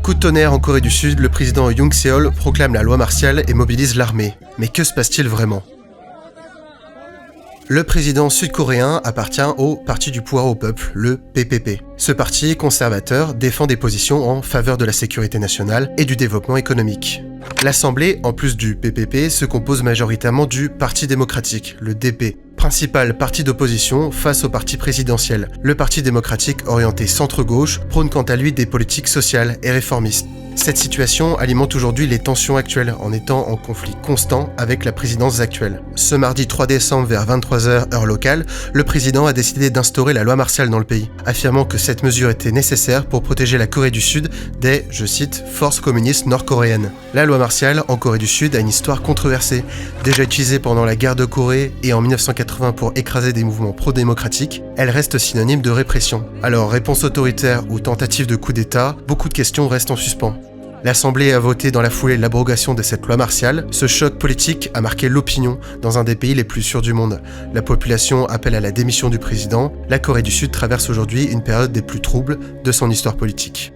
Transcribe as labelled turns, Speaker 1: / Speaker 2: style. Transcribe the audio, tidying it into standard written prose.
Speaker 1: Coup de tonnerre en Corée du Sud, le président Yoon Seol proclame la loi martiale et mobilise l'armée. Mais que se passe-t-il vraiment ? Le président sud-coréen appartient au Parti du pouvoir au peuple, le PPP. Ce parti conservateur défend des positions en faveur de la sécurité nationale et du développement économique. L'Assemblée, en plus du PPP, se compose majoritairement du Parti démocratique, le DP, principal parti d'opposition face au parti présidentiel. Le Parti démocratique orienté centre-gauche prône quant à lui des politiques sociales et réformistes. Cette situation alimente aujourd'hui les tensions actuelles en étant en conflit constant avec la présidence actuelle. Ce mardi 3 décembre vers 23h heure locale, le président a décidé d'instaurer la loi martiale dans le pays, affirmant que cette mesure était nécessaire pour protéger la Corée du Sud des, je cite, forces communistes nord-coréennes. La loi martiale en Corée du Sud a une histoire controversée, déjà utilisée pendant la guerre de Corée et en 1980 pour écraser des mouvements pro-démocratiques, elle reste synonyme de répression. Alors, réponse autoritaire ou tentative de coup d'État, beaucoup de questions restent en suspens. L'Assemblée a voté dans la foulée l'abrogation de cette loi martiale. Ce choc politique a marqué l'opinion dans un des pays les plus sûrs du monde. La population appelle à la démission du président. La Corée du Sud traverse aujourd'hui une période des plus troubles de son histoire politique.